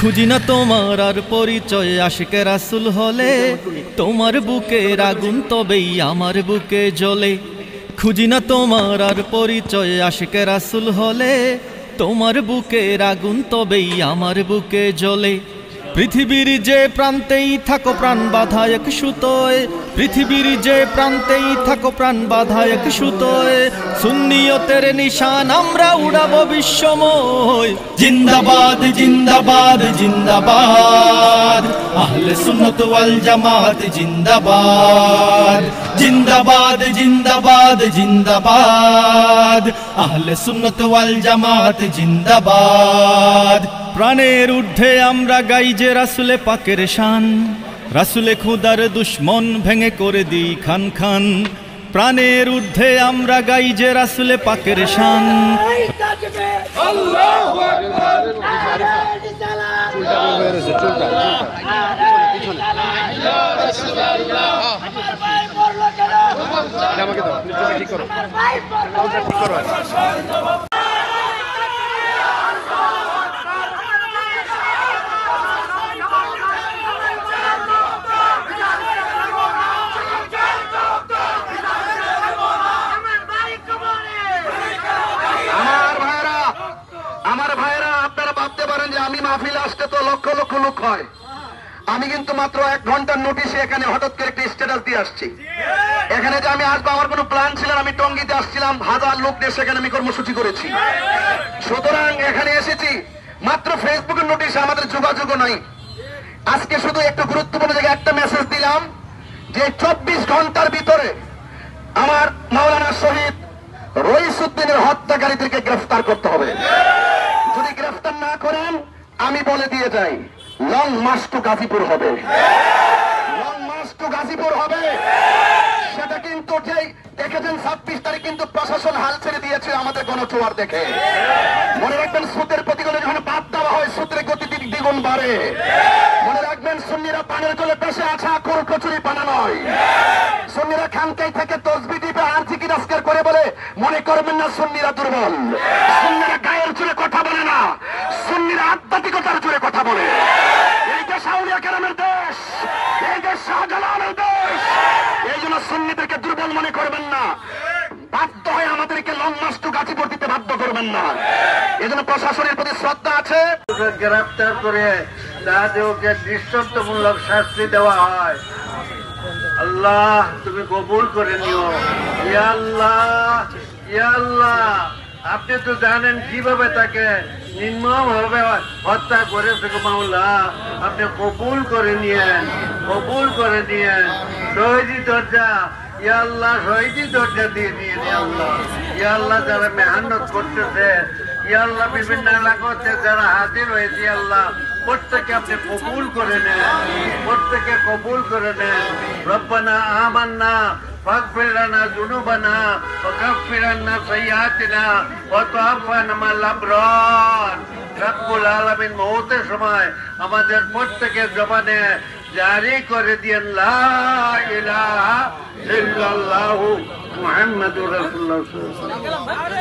খুঁজি না তোমার আর পরিচয়, আশিকে রাসূল হলে তোমার বুকের আগুন তবেই আমার বুকে জ্বলে। খুঁজি না তোমার আর পরিচয়, আশিকে রাসূল হলে তোমার বুকের আগুন তবেই আমার বুকে জ্বলে। পৃথিবীর যে প্রান্তেই থাকো প্রাণ বাঁধা এক সুতোয়, পৃথিবীর যে প্রান্তেই থাকো প্রাণ বাঁধা এক সুতোয়, সুন্নিয়তের নিশান আমরা উড়াবো বিশ্বময়। জিন্দাবাদ জিন্দাবাদ জিন্দাবাদ, আহলে সুন্নাত ওয়াল জামাত জিন্দাবাদ। জিন্দাবাদ জিন্দাবাদ জিন্দাবাদ, আহলে সুন্নাত ওয়াল জামাত জিন্দাবাদ। প্রাণের ঊর্ধ্বে আমরা গাই যে রাসূলে পাকের শান, রাসূলে খুদার দুশমন ভেঙে করে দিই খান খান। প্রাণের ঊর্ধ্বে আমরা গাই যে রাসূলে পাকের শান। আল্লাহু আকবার, আমি মাহফিলে আসতে তো লক্ষ লক্ষ লোক হয়, আমি কিন্তু মাত্র 1 ঘন্টার নোটিশে এখানে হঠাৎ করে একটা স্ট্যাটাস দিয়ে আসছি। এখানে যে আমি আসবো আমার কোনো প্ল্যান ছিল না, আমি টঙ্গীতে আসছিলাম, 1000 লোক নিয়ে সেখানে আমি কর্মসূচি করেছি। সুতরাং এখানে এসেছি মাত্র ফেসবুকের নোটিশে, আমাদের যোগাযোগও নাই। আজকে শুধু একটু গুরুত্বপূর্ণ জায়গায় একটা মেসেজ দিলাম যে 24 ঘন্টার ভিতরে আমার মাওলানা শহীদ রইসউদ্দিনের হত্যাকারীদেরকে গ্রেফতার করতে হবে। যদি গ্রেফতার না করেন আমি বলে দিয়ে যাই, লং মার্চ টু গাজীপুর হবে, লং মার্চ টু গাজীপুর হবে। সেটা কিন্তু যেই দেখেছেন 26 তারিখ কিন্তু প্রশাসন হাল ছেড়ে দিয়েছে আমাদের গণজোয়ার দেখে। মনে রাখবেন সুদের প্রতিগুলো যখন বাদ দেওয়া হয় সুদের গতি দ্বিগুণ বাড়ে। মনে রাখবেন সুন্নিরা পানের জলে পেশে আছে, আখর কচুরি পানা নয়। সুন্নিরা খানকাই থেকে তসবিহ দিবে আর জিকির আজকার করে বলে মনে করবেন না সুন্নিরা দুর্বল। সুন্নিরা গায়ের জোরে কথা বলে না, সুন্নিরা আধ্যাত্মিকতার জোরে কথা বলে। এই দেশ আউলিয়া কেরামের দেশ, এই দেশ শাহজালালের দেশ। এই জন্য সুন্নিদেরকে দুর্বল মনে করবেন না, বাধ্য হয়ে আমাদেরকে লং মার্চ টু গাজীপুর দিতে বাধ্য করবেন না। এই জন্য প্রশাসনের প্রতি শ্রদ্ধা আছে। গ্রেফতার করে তাদেরকে দৃষ্টান্তমূলক শাস্তি দেওয়া হয়। আল্লাহ তুমি কবুল করে নিও। ইয়া আল্লাহ, ইয়া আল্লাহ, আপনি তো জানেন কিভাবে তাকে নির্মমভাবে হত্যা করেছে গো মাওলা। আপনি কবুল করে নিয়েন, কবুল করে নিয়েন। শহীদি দরজা, ইয়া আল্লাহ, শহীদি দরজা দিয়ে দিয়ে আল্লাহ। ইয়া আল্লাহ, যারা মেহনত করতেছে, ইয়া আল্লাহ, বিভিন্ন এলাকাতে যারা হাজির হয়েছে, আল্লাহ প্রত্যেকে আপনি কবুল করে নেন, প্রত্যেকে কবুল করে নেন। রব্বানা আমান্না ফাগফির লানা যুনুবানা ওয়া কাফির আন্না সাইয়্যাতিনা ওয়া তাওফানা মাল আবরার। রব্বুল আলামিন মওতের সময় আমাদের প্রত্যেকের জবানে জারি করে দিয়েন লা ইলাহা ইল্লাল্লাহু মুহাম্মাদুর রাসূলুল্লাহ।